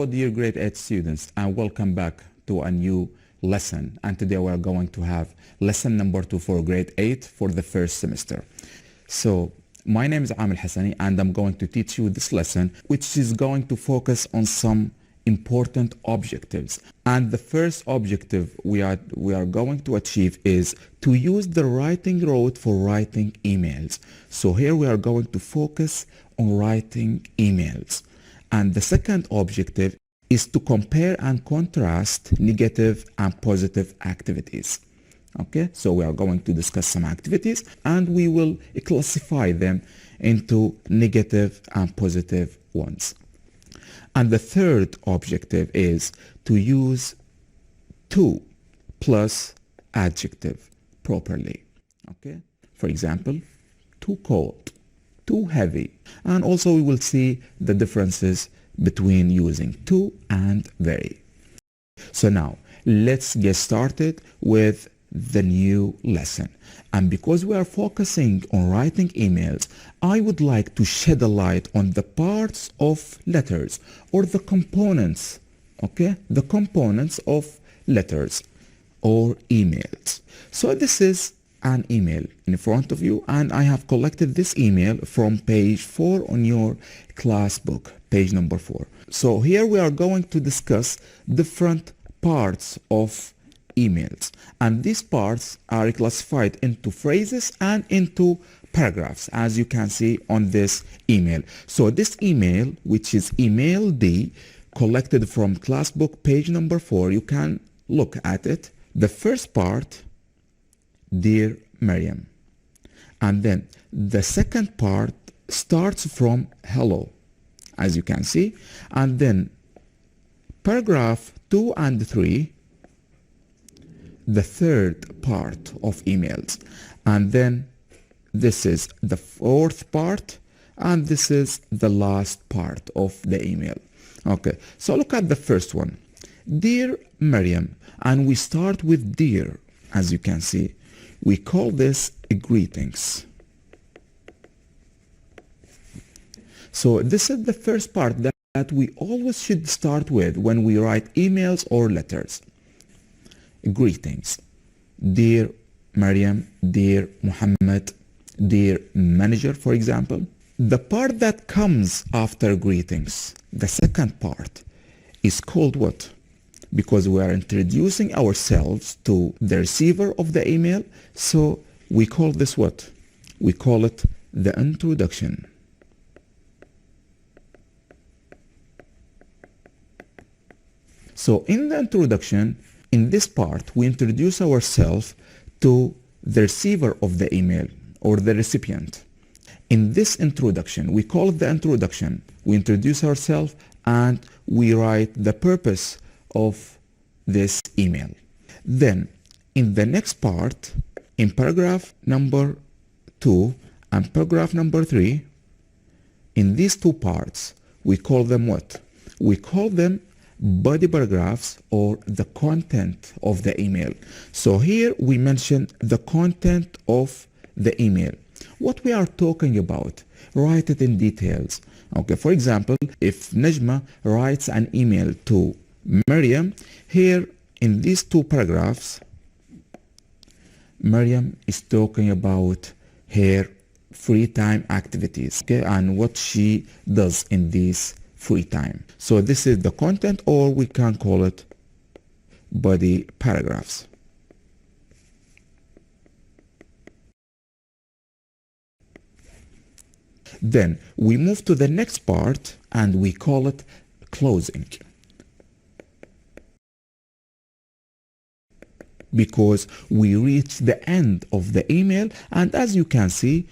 dear grade 8 students, and welcome back to a new lesson. And today we are going to have lesson number 2 for grade 8 for the first semester. So my name is Amur Al Hasni, and I'm going to teach you this lesson, which is going to focus on some important objectives. And the first objective we are going to achieve is to use the writing route for writing emails. So here we are going to focus on writing emails. And the second objective is to compare and contrast negative and positive activities. Okay, so we are going to discuss some activities and we will classify them into negative and positive ones. And the third objective is to use to plus adjective properly. Okay, for example, too cold, too heavy. And also we will see the differences between using too and very. So now let's get started with the new lesson. And because we are focusing on writing emails, I would like to shed a light on the parts of letters or the components, okay? The components of letters or emails. So this is an email in front of you, and I have collected this email from page 4 on your class book, page number 4. So here we are going to discuss different parts of emails, and these parts are classified into phrases and into paragraphs, as you can see on this email. So this email, which is email D, collected from class book page number 4, you can look at it. The first part, Dear Miriam, and then the second part starts from hello, as you can see, and then paragraph 2 and 3, the third part of emails, and then this is the fourth part, and this is the last part of the email. Okay, so look at the first one, Dear Miriam, and we start with dear. As you can see, we call this greetings. So this is the first part that we always should start with when we write emails or letters. Greetings. Dear Maryam, dear Muhammad, dear manager, for example. The part that comes after greetings, the second part, is called what? Because we are introducing ourselves to the receiver of the email, so we call this what? We call it the introduction. So in the introduction, in this part, we introduce ourselves to the receiver of the email or the recipient. In this introduction, we call it the introduction. We introduce ourselves and we write the purpose of this email. Then, in the next part, in paragraph number 2 and paragraph number 3, in these two parts, we call them what? We call them body paragraphs or the content of the email. So here we mention the content of the email. What we are talking about, write it in details. Okay, for example, if Najma writes an email to Miriam, here in these two paragraphs, Miriam is talking about her free time activities, okay, and what she does in these free time. So this is the content, or we can call it body paragraphs. Then we move to the next part and we call it closing. Because we reach the end of the email, and as you can see,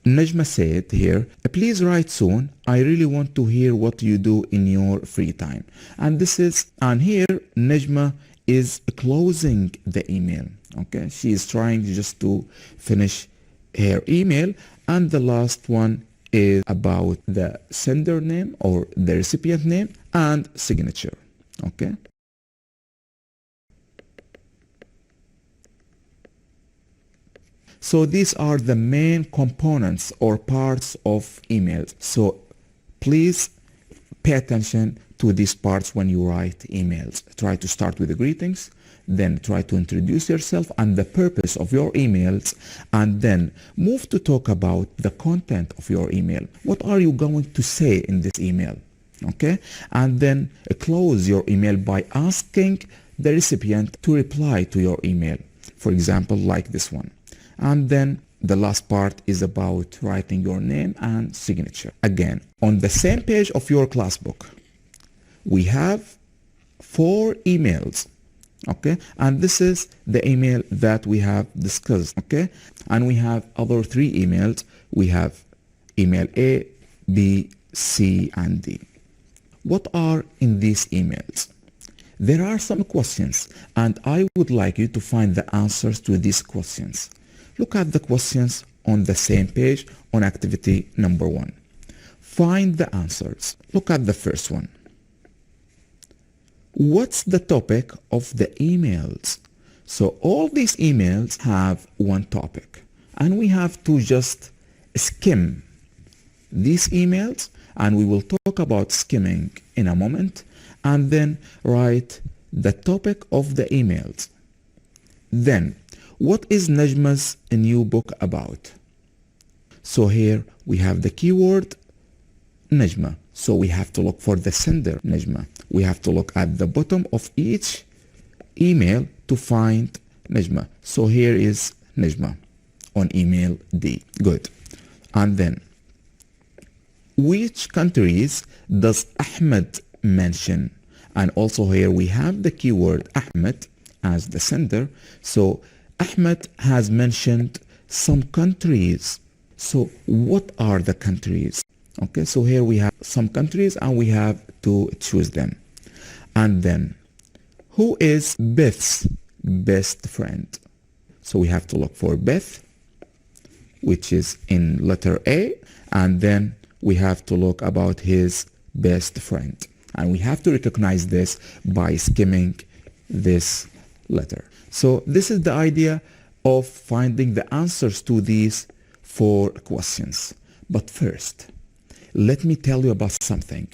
Najma said here, please write soon. I really want to hear what you do in your free time. And here Najma is closing the email. Okay, she is trying just to finish her email. And the last one is about the sender name or the recipient name and signature. Okay. So these are the main components or parts of emails. So please pay attention to these parts when you write emails. Try to start with the greetings, then try to introduce yourself and the purpose of your emails, and then move to talk about the content of your email. What are you going to say in this email? Okay? And then close your email by asking the recipient to reply to your email. For example, like this one. And then the last part is about writing your name and signature. Again, on the same page of your class book, we have 4 emails. Okay, and this is the email that we have discussed. Okay, and we have other 3 emails. We have email A, B, C, and D. What are in these emails? There are some questions, and I would like you to find the answers to these questions. Look at the questions on the same page on activity number 1. Find the answers. Look at the first one. What's the topic of the emails? So all these emails have one topic, and we have to just skim these emails, and we will talk about skimming in a moment, and then write the topic of the emails. Then, what is Najma's new book about? So here we have the keyword Najma. So we have to look for the sender, Najma. We have to look at the bottom of each email to find Najma. So here is Najma on email D. Good. And then, which countries does Ahmed mention? And also here we have the keyword Ahmed as the sender. So Ahmed has mentioned some countries. So what are the countries? Okay, so here we have some countries and we have to choose them. And then, who is Beth's best friend? So we have to look for Beth, which is in letter A, and then we have to look about his best friend. And we have to recognize this by skimming this letter. So this is the idea of finding the answers to these 4 questions. But first, let me tell you about something.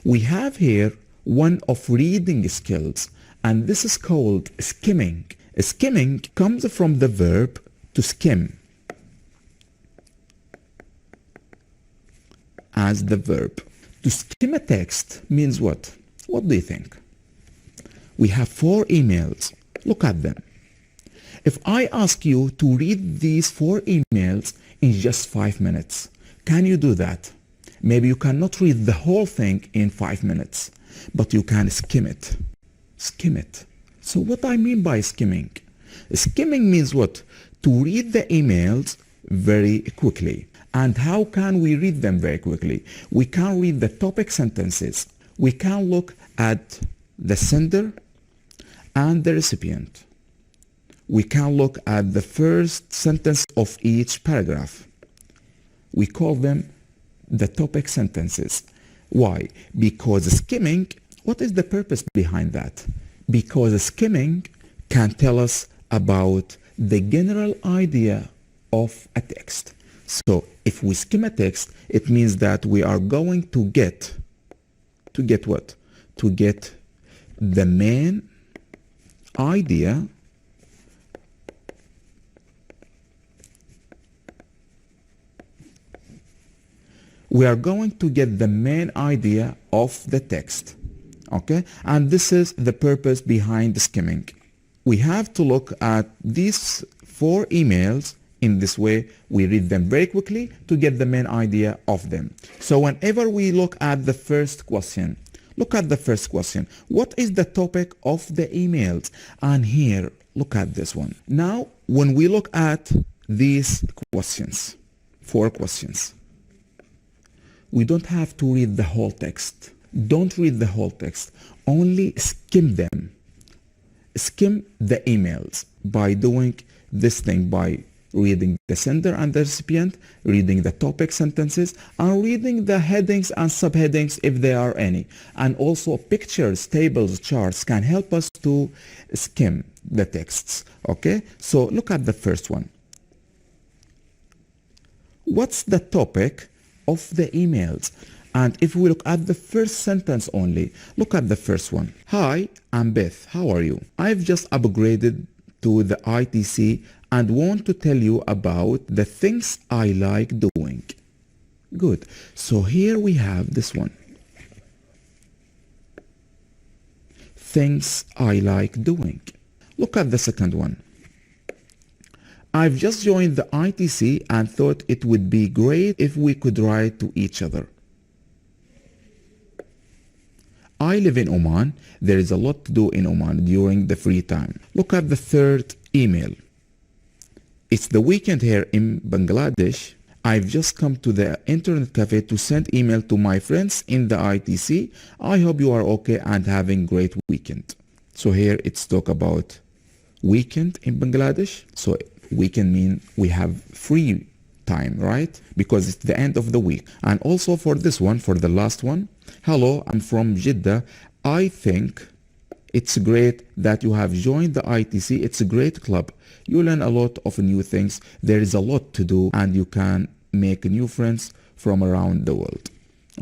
We have here one of reading skills, and this is called skimming. Skimming comes from the verb to skim as the verb. To skim a text means what? What do you think? We have 4 emails. Look at them. If I ask you to read these 4 emails in just 5 minutes, can you do that? Maybe you cannot read the whole thing in 5 minutes, but you can skim it. Skim it. So what I mean by skimming? Skimming means what? To read the emails very quickly. And how can we read them very quickly? We can read the topic sentences. We can look at the sender and the recipient. We can look at the first sentence of each paragraph. We call them the topic sentences. Why? Because skimming, what is the purpose behind that? Because skimming can tell us about the general idea of a text. So if we skim a text, it means that we are going to get what? To get the main idea of the text. Okay? And this is the purpose behind skimming. We have to look at these 4 emails in this way. We read them very quickly to get the main idea of them. So whenever we look at the first question, look at the first question. What is the topic of the emails? And here, look at this one. Now, when we look at these questions, 4 questions, we don't have to read the whole text. Don't read the whole text. Only skim them. Skim the emails by doing this thing, by reading the sender and the recipient, reading the topic sentences, and reading the headings and subheadings if there are any. And also pictures, tables, charts can help us to skim the texts. Okay? So look at the first one. What's the topic of the emails? And if we look at the first sentence only, look at the first one. Hi, I'm Beth. How are you? I've just upgraded to the ITC and want to tell you about the things I like doing. Good. So here we have this one. Things I like doing. Look at the second one. I've just joined the ITC and thought it would be great if we could write to each other. I live in Oman. There is a lot to do in Oman during the free time. Look at the third email. It's the weekend here in Bangladesh. I've just come to the internet cafe to send email to my friends in the ITC. I hope you are okay and having great weekend. So here it's talk about weekend in Bangladesh. So weekend mean we have free time, right? Because it's the end of the week. And also for this one, for the last one, hello, I'm from Jeddah. I think it's great that you have joined the ITC. It's a great club. You learn a lot of new things. There is a lot to do and you can make new friends from around the world.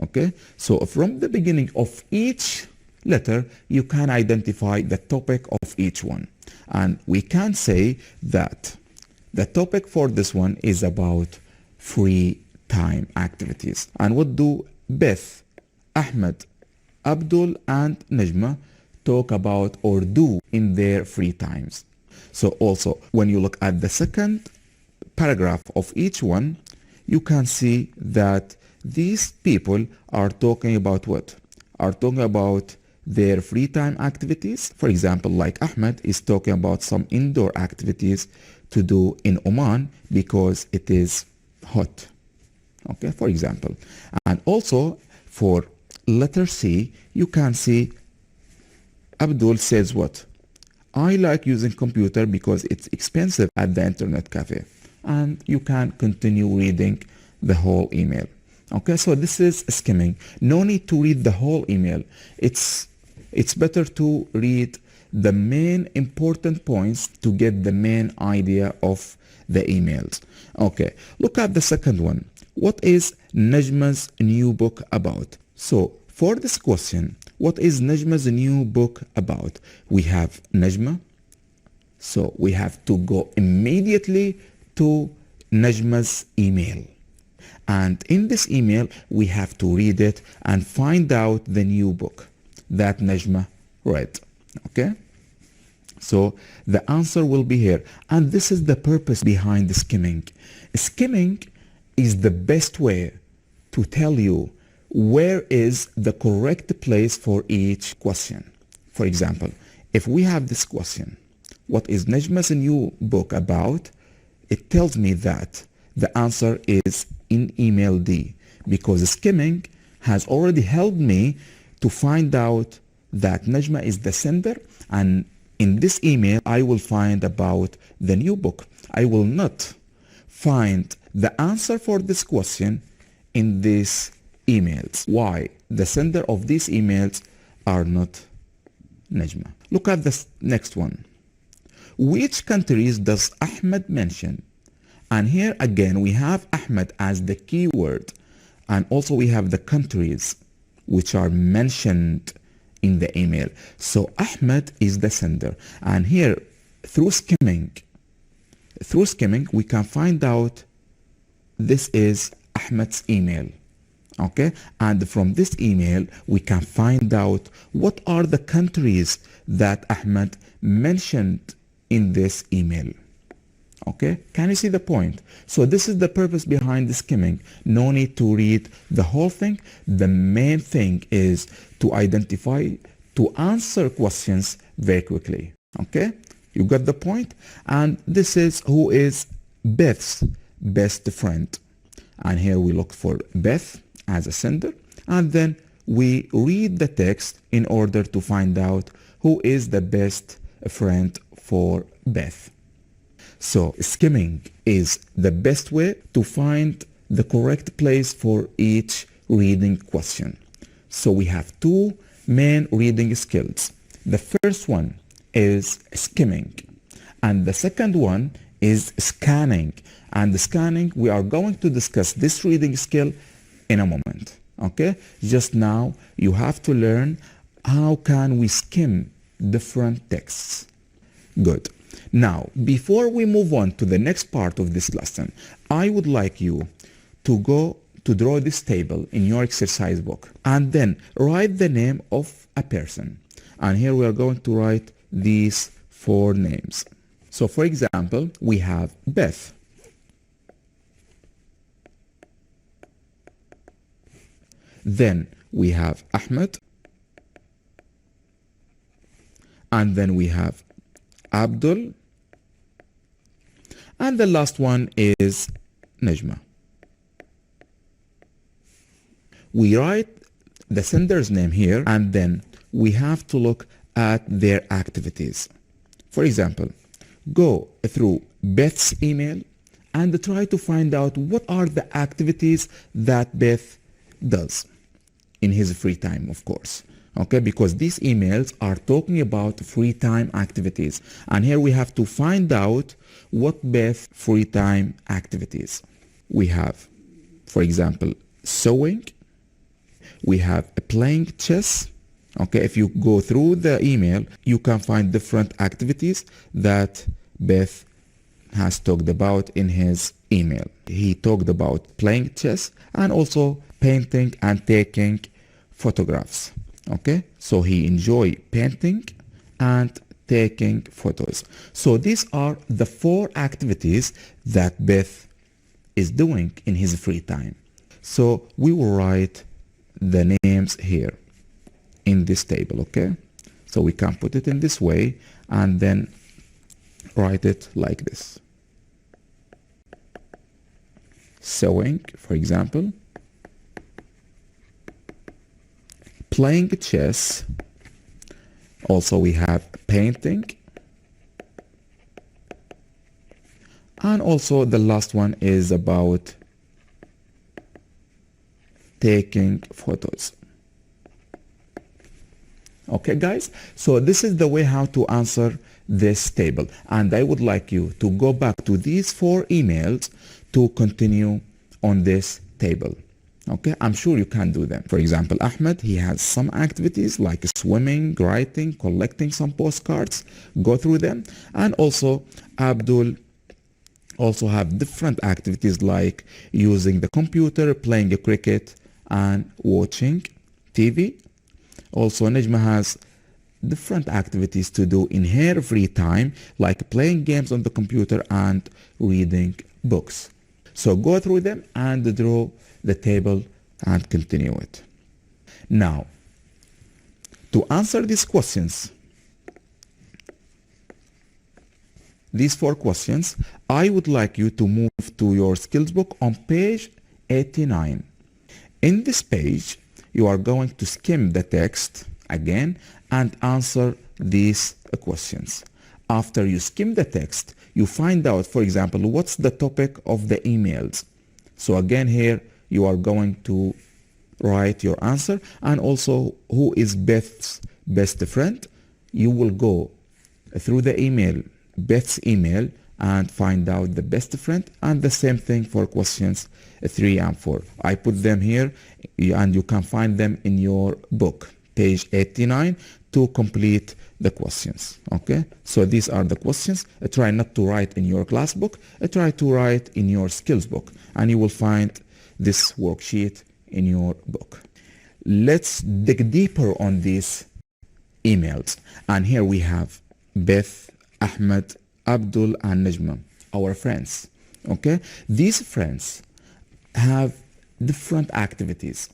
Okay? So from the beginning of each letter, you can identify the topic of each one. And we can say that the topic for this one is about free time activities. And what do Beth, Ahmed, Abdul and Najma talk about or do in their free times? So also when you look at the second paragraph of each one, you can see that these people are talking about what? Are talking about their free time activities. For example, like Ahmed is talking about some indoor activities to do in Oman because it is hot. Okay, for example. And also for letter C, you can see Abdul says what? I like using computer because it's expensive at the internet cafe. And you can continue reading the whole email. Okay, so this is skimming. No need to read the whole email. It's better to read the main important points to get the main idea of the emails. Okay, look at the second one. What is Najma's new book about? So for this question, what is Najma's new book about? We have Najma. So we have to go immediately to Najma's email. And in this email, we have to read it and find out the new book that Najma read. Okay? So the answer will be here. And this is the purpose behind the skimming. Skimming is the best way to tell you where is the correct place for each question. For example, if we have this question, what is Najma's new book about? It tells me that the answer is in email D, because skimming has already helped me to find out that Najma is the sender, and in this email I will find about the new book. I will not find the answer for this question in these emails. Why? The sender of these emails are not Najma. Look at the next one. Which countries does Ahmed mention? And here again we have Ahmed as the keyword, and also we have the countries which are mentioned in the email. So Ahmed is the sender, and here through skimming we can find out this is Ahmed's email. Okay, and from this email we can find out what are the countries that Ahmed mentioned in this email. Okay, can you see the point? So this is the purpose behind the skimming. No need to read the whole thing. The main thing is to identify, to answer questions very quickly. Okay, you got the point? And this is who is Beth's best friend. And here we look for Beth as a sender, and then we read the text in order to find out who is the best friend for Beth. So skimming is the best way to find the correct place for each reading question. So we have two main reading skills. The first one is skimming, and the second one is scanning. And the scanning, we are going to discuss this reading skill in a moment. Okay, just now you have to learn how can we skim different texts. Good. Now, before we move on to the next part of this lesson, I would like you to go to draw this table in your exercise book and then write the name of a person. And here we are going to write these 4 names. So for example, we have Beth. Then we have Ahmed. And then we have Abdul. And the last one is Najma. We write the sender's name here and then we have to look at their activities. For example, go through Beth's email and try to find out what are the activities that Beth does in his free time, of course. Okay, because these emails are talking about free time activities. And here we have to find out what Beth's free time activities. We have, for example, sewing. We have playing chess. Okay, if you go through the email, you can find different activities that Beth has talked about in his email. He talked about playing chess and also painting and taking photographs. Okay, so he enjoys painting and taking photos. So these are the 4 activities that Beth is doing in his free time. So we will write the names here in this table, okay? So we can put it in this way and then write it like this. Sewing, for example. Playing chess. Also we have painting. And also the last one is about taking photos. Okay guys, so this is the way how to answer this table, and I would like you to go back to these 4 emails to continue on this table. Okay, I'm sure you can do them. For example, Ahmed, he has some activities like swimming, writing, collecting some postcards. Go through them. And also Abdul also have different activities like using the computer, playing cricket and watching TV. Also Najma has different activities to do in her free time like playing games on the computer and reading books. So go through them and draw the table and continue it. Now, to answer these questions, these 4 questions, I would like you to move to your skills book on page 89. In this page, you are going to skim the text again and answer these questions. After you skim the text, you find out, for example, what's the topic of the emails. So again here, you are going to write your answer, and also who is Beth's best friend. You will go through the email, Beth's email, and find out the best friend, and the same thing for questions 3 and 4. I put them here and you can find them in your book, page 89, to complete the questions. Okay, so these are the questions. Try not to write in your class book, try to write in your skills book, and you will find this worksheet in your book. Let's dig deeper on these emails. And here we have Beth, Ahmed, Abdul and Najma, our friends. Okay, these friends have different activities,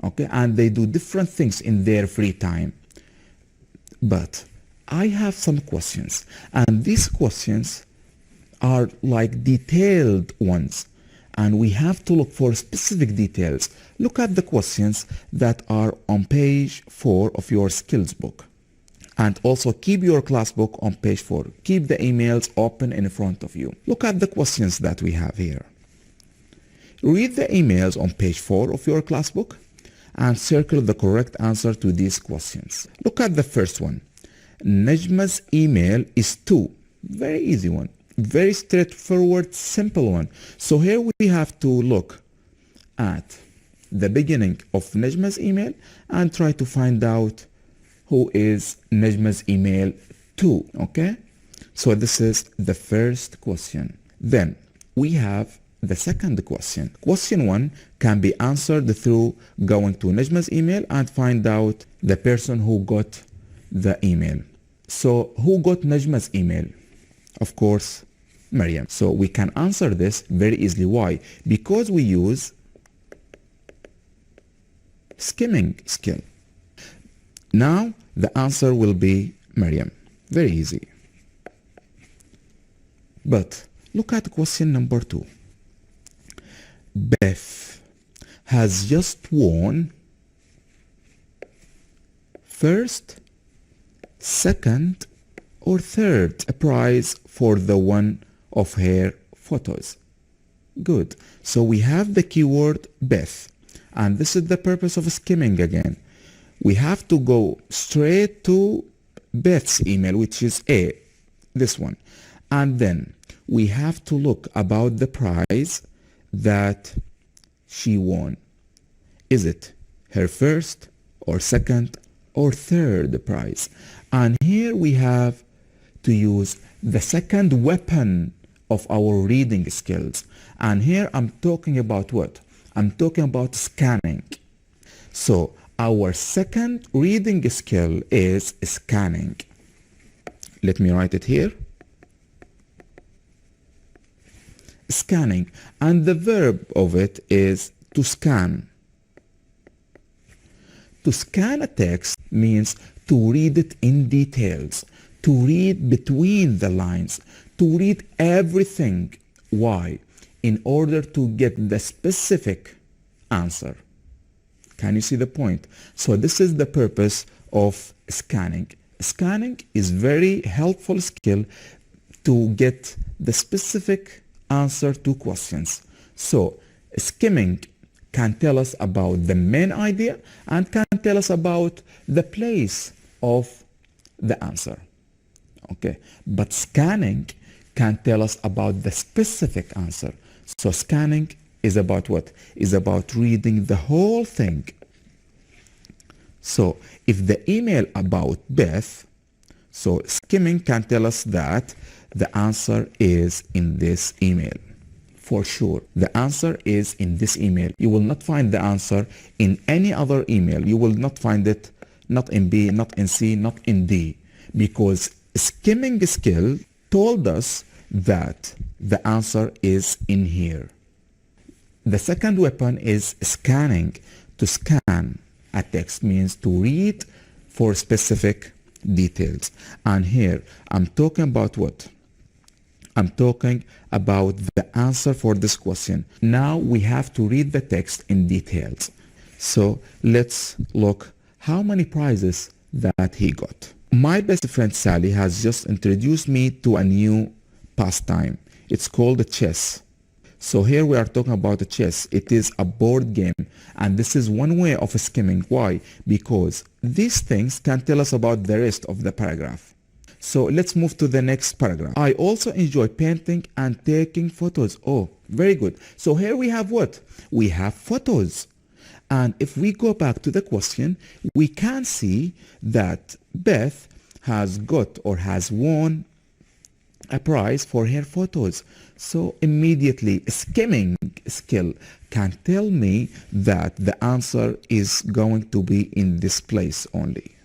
okay, and they do different things in their free time. But I have some questions, and these questions are like detailed ones, and we have to look for specific details. Look at the questions that are on page 4 of your skills book. And also keep your class book on page 4. Keep the emails open in front of you. Look at the questions that we have here. Read the emails on page 4 of your class book and circle the correct answer to these questions. Look at the first one. Najma's email is 2. Very easy one. Very straightforward, simple one. So here we have to look at the beginning of Najma's email and try to find out who is Najma's email to, okay? So this is the first question. Then we have the second question. Question 1 can be answered through going to Najma's email and find out the person who got the email. So who got Najma's email? Of course, Maryam. So we can answer this very easily. Why? Because we use skimming skill. Now the answer will be Maryam. Very easy. But look at question number 2. Beth has just won first, second, or third prize for the one of her photos. Good. So we have the keyword Beth, and this is the purpose of skimming again. We have to go straight to Beth's email, which is A, this one, and then we have to look about the prize that she won. Is it her first or second or third prize? And here we have to use the second weapon of our reading skills. And here I'm talking about what? I'm talking about scanning. So our second reading skill is scanning. Let me write it here. Scanning, and the verb of it is to scan. To scan a text means to read it in details, to read between the lines, to read everything. Why? In order to get the specific answer. Can you see the point? So this is the purpose of scanning. Scanning is very helpful skill to get the specific answer to questions. So skimming can tell us about the main idea and can tell us about the place of the answer. Okay, but scanning can tell us about the specific answer. So scanning is about what? Is about reading the whole thing. So if the email about Beth, so skimming can tell us that the answer is in this email. For sure, the answer is in this email. You will not find the answer in any other email. You will not find it not in B, not in C, not in D, because skimming skill told us that the answer is in here. The second weapon is scanning. To scan a text means to read for specific details. And here I'm talking about what? I'm talking about the answer for this question. Now we have to read the text in details. So let's look how many prizes that he got. My best friend Sally has just introduced me to a new pastime. It's called chess. So here we are talking about chess. It is a board game, and this is one way of skimming. Why? Because these things can tell us about the rest of the paragraph. So let's move to the next paragraph. I also enjoy painting and taking photos. Oh, very good. So here we have what? We have photos. And if we go back to the question, we can see that Beth has got or has won a prize for her photos. So immediately skimming skill can tell me that the answer is going to be in this place only.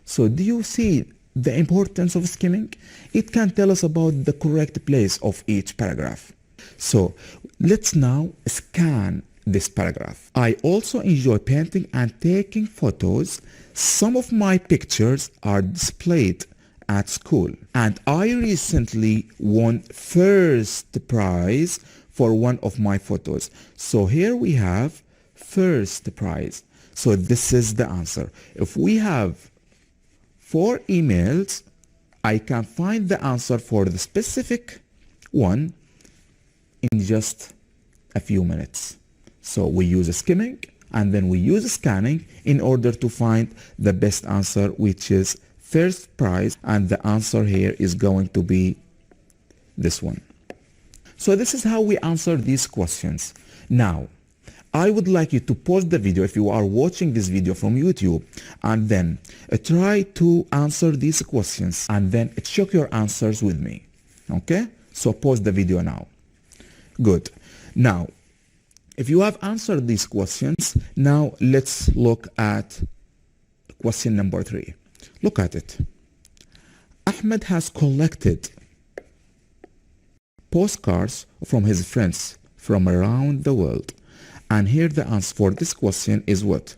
So do you see the importance of skimming? It can tell us about the correct place of each paragraph. So let's now scan this paragraph. I also enjoy painting and taking photos. Some of my pictures are displayed at school, and I recently won first prize for one of my photos. So here we have first prize. So this is the answer. If we have 4 emails, I can find the answer for the specific one in just a few minutes. So we use skimming and then we use scanning in order to find the best answer, which is first prize, and the answer here is going to be this one. So this is how we answer these questions. Now, I would like you to pause the video if you are watching this video from YouTube, and then try to answer these questions and then check your answers with me. Okay? So pause the video now. Good. Now, if you have answered these questions, now let's look at question number 3. Look at it. Ahmed has collected postcards from his friends from around the world. And here the answer for this question is what?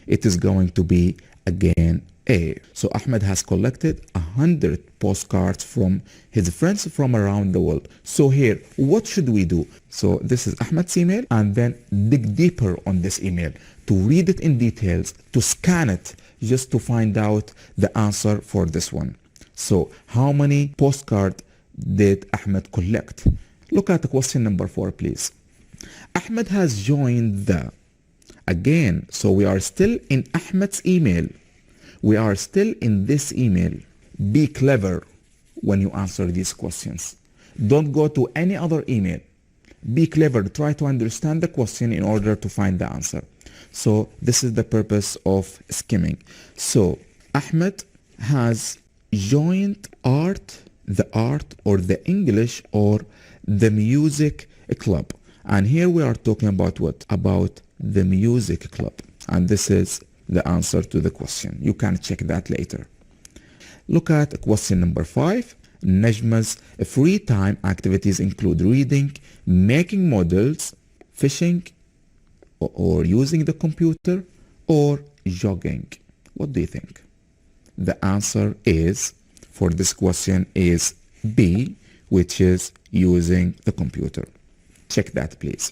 It is going to be again A. So Ahmed has collected 100 postcards from his friends from around the world. So here, what should we do? So this is Ahmed's email, and then dig deeper on this email to read it in details, to scan it, just to find out the answer for this one. So how many postcards did Ahmed collect? Look at question number 4, please. Ahmed has joined the, again, so we are still in Ahmed's email. We are still in this email. Be clever when you answer these questions. Don't go to any other email. Be clever. Try to understand the question in order to find the answer. So this is the purpose of skimming. So Ahmed has joined the art or the English or the music club. And here we are talking about what? About the music club. And this is the answer to the question. You can check that later. Look at question number 5. Najma's free time activities include reading, making models, fishing, or using the computer, or jogging. What do you think? The answer is, for this question, is B, which is using the computer. Check that, please.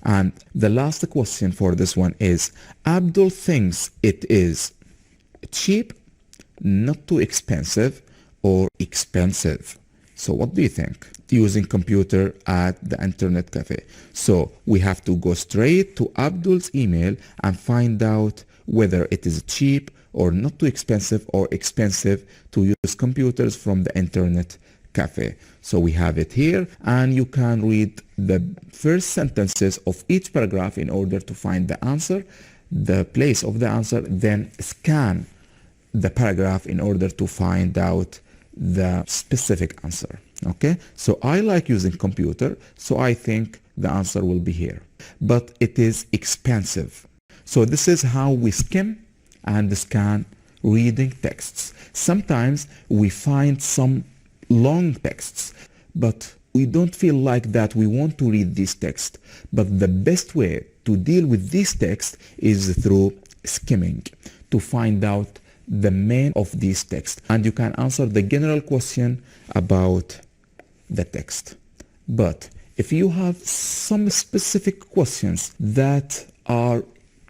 And the last question for this one is, Abdul thinks it is cheap, not too expensive, or expensive. So what do you think? Using computer at the internet cafe. So we have to go straight to Abdul's email and find out whether it is cheap or not too expensive or expensive to use computers from the internet cafe. So we have it here, and you can read the first sentences of each paragraph in order to find the answer, the place of the answer, then scan the paragraph in order to find out the specific answer. Okay, so I like using computer, so I think the answer will be here, but it is expensive. So this is how we skim and scan reading texts. Sometimes we find some long texts, but we don't feel like that we want to read these texts. But the best way to deal with these texts is through skimming, to find out the main of these texts. And you can answer the general question about the text. But if you have some specific questions that are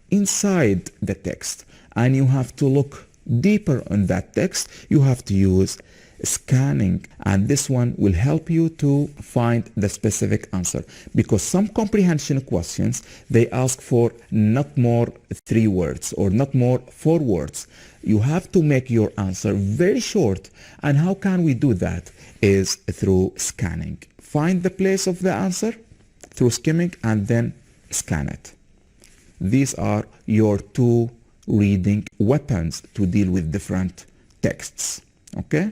inside the text and you have to look deeper on that text, you have to use scanning, and this one will help you to find the specific answer, because some comprehension questions, they ask for not more 3 words or not more 4 words. You have to make your answer very short, and how can we do that? Is through scanning. Find the place of the answer through skimming and then scan it. These are your 2 reading weapons to deal with different texts. Okay?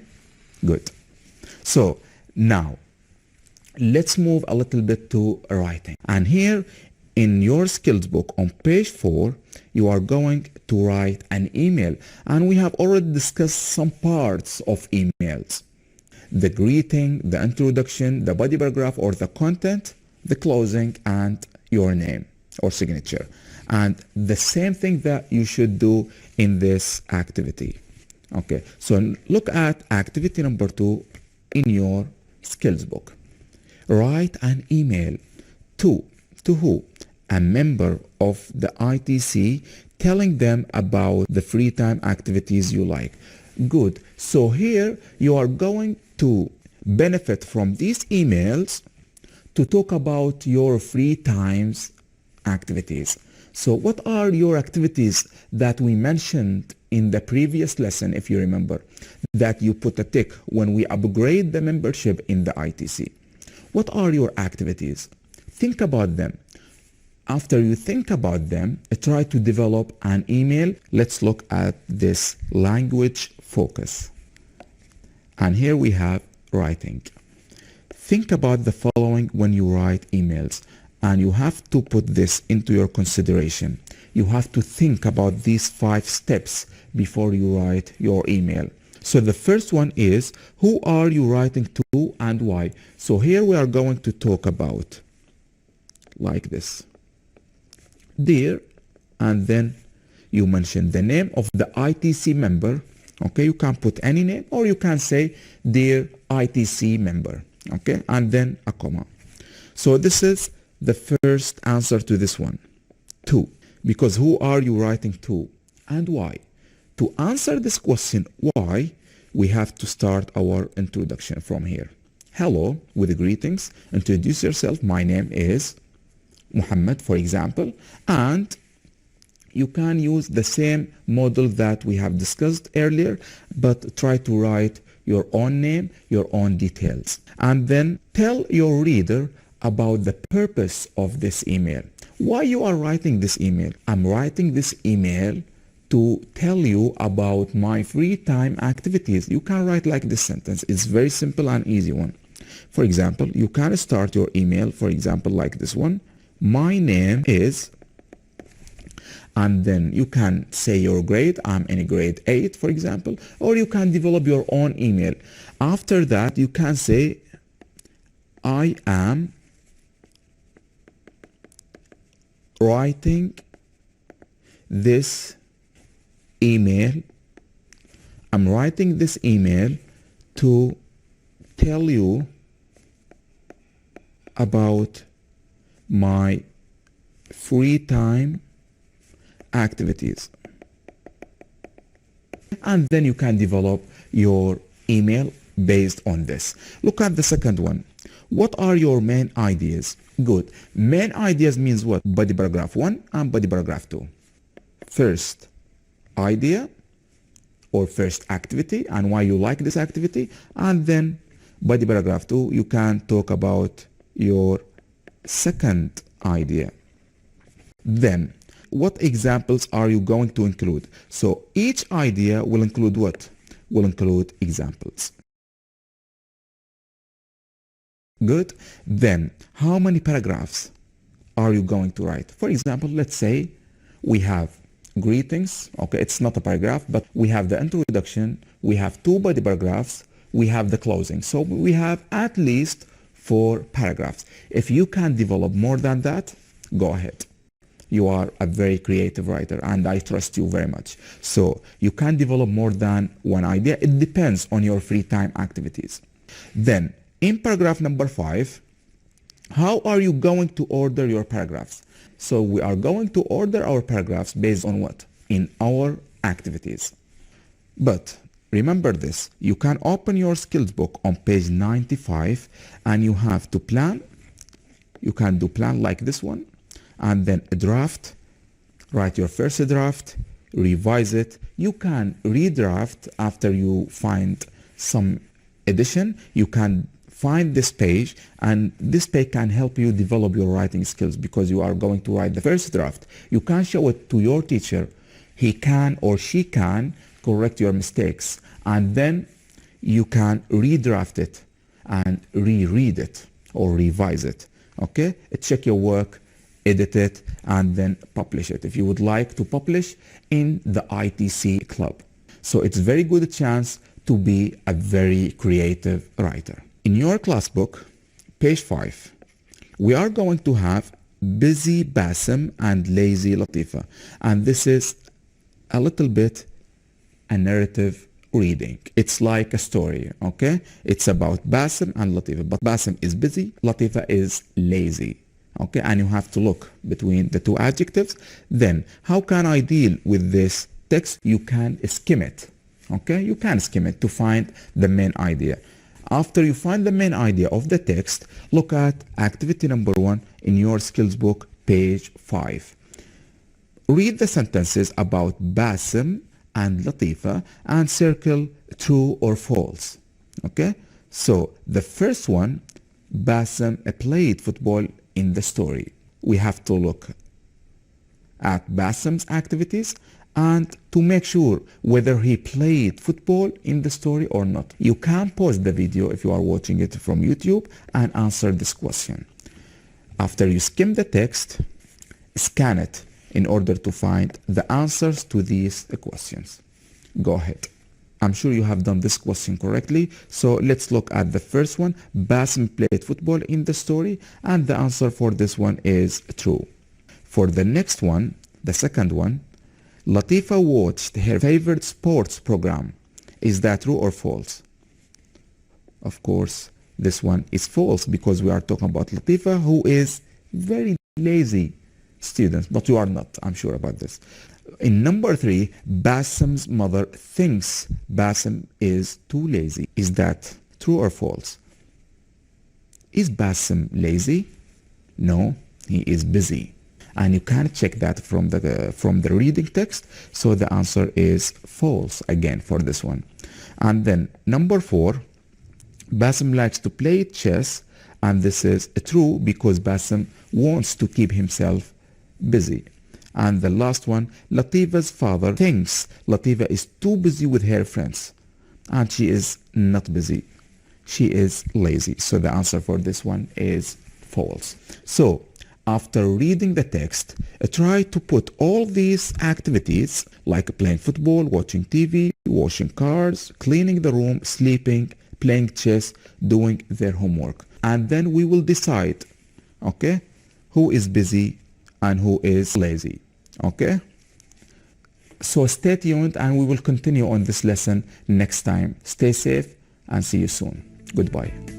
Good. So now let's move a little bit to writing. And here in your skills book on page 4, you are going to write an email. And we have already discussed some parts of emails: the greeting, the introduction, the body paragraph or the content, the closing, and your name or signature. And the same thing that you should do in this activity. Okay, so look at activity number 2 in your skills book. Write an email to who? A member of the ITC, telling them about the free time activities you like. Good. So here you are going to benefit from these emails to talk about your free times activities. So what are your activities that we mentioned in the previous lesson, if you remember, that you put a tick when we upgrade the membership in the ITC? What are your activities? Think about them. After you think about them, try to develop an email. Let's look at this language focus. And here we have writing. Think about the following when you write emails, and you have to put this into your consideration. You have to think about these 5 steps before you write your email. So the first one is, who are you writing to and why? So here we are going to talk about like this. Dear, and then you mention the name of the ITC member. Okay, you can put any name, or you can say dear ITC member. Okay, and then a comma. So this is the first answer to this one. 2, because who are you writing to and why? To answer this question, why, we have to start our introduction from here. Hello, with greetings. Introduce yourself. My name is Muhammad, for example, and you can use the same model that we have discussed earlier, but try to write your own name, your own details. And then tell your reader about the purpose of this email. Why you are writing this email? I'm writing this email to tell you about my free time activities. You can write like this sentence. It's very simple and easy one. For example, you can start your email, for example, like this one. My name is, and then you can say your grade. I'm in grade 8, for example, or you can develop your own email. After that, you can say, I am writing this email. I'm writing this email to tell you about my free time activities. And then you can develop your email based on this. Look at the second one. What are your main ideas? Good. Main ideas means what? Body paragraph 1 and body paragraph 2. First idea or first activity and why you like this activity, and then body paragraph 2 you can talk about your second idea. Then what examples are you going to include? So each idea will include what? Will include examples. Good. Then how many paragraphs are you going to write? For example, let's say we have greetings. Okay, it's not a paragraph, but we have the introduction, we have 2 body paragraphs, we have the closing. So we have at least 4 paragraphs. If you can develop more than that, go ahead. You are a very creative writer and I trust you very much. So you can develop more than one idea. It depends on your free time activities. Then in paragraph number 5, how are you going to order your paragraphs? So we are going to order our paragraphs based on what? In our activities. But remember this, you can open your skills book on page 95 and you have to plan. You can do plan like this one, and then a draft, write your first draft, revise it. You can redraft after you find some addition. You can find this page, and this page can help you develop your writing skills because you are going to write the first draft. You can show it to your teacher. He can or she can correct your mistakes, and then you can redraft it and reread it or revise it. Okay, check your work, edit it, and then publish it if you would like to publish in the ITC club. So it's a very good chance to be a very creative writer. In your class book, page 5, we are going to have busy Bassem and lazy Latifah, and this is a little bit a narrative reading. It's like a story, okay? It's about Bassem and Latifah, but Bassem is busy, Latifah is lazy, okay? And you have to look between the 2 adjectives. Then how can I deal with this text? You can skim it, okay? You can skim it to find the main idea. After you find the main idea of the text, look at activity number 1 in your skills book, page 5. Read the sentences about Bassem and Latifah and circle true or false. Okay? So the first one, Bassem played football in the story. We have to look at Bassem's activities and to make sure whether he played football in the story or not. You can pause the video if you are watching it from YouTube and answer this question. After you skim the text, scan it in order to find the answers to these questions. Go ahead. I'm sure you have done this question correctly. So let's look at the first one. Bassem played football in the story, and the answer for this one is true. For the next one, the second one, Latifah watched her favorite sports program. Is that true or false? Of course, this one is false because we are talking about Latifah, who is very lazy student, but you are not, I'm sure about this. In number 3, Bassem's mother thinks Bassem is too lazy. Is that true or false? Is Bassem lazy? No, he is busy. And you can check that from the reading text. So the answer is false again for this one. And then number 4, Bassem likes to play chess, and this is true because Bassem wants to keep himself busy. And the last one, Latifah's father thinks Latifah is too busy with her friends, and she is not busy. She is lazy. So the answer for this one is false. So after reading the text, try to put all these activities like playing football, watching TV, washing cars, cleaning the room, sleeping, playing chess, doing their homework. And then we will decide, okay, who is busy and who is lazy. Okay? So stay tuned and we will continue on this lesson next time. Stay safe and see you soon. Goodbye.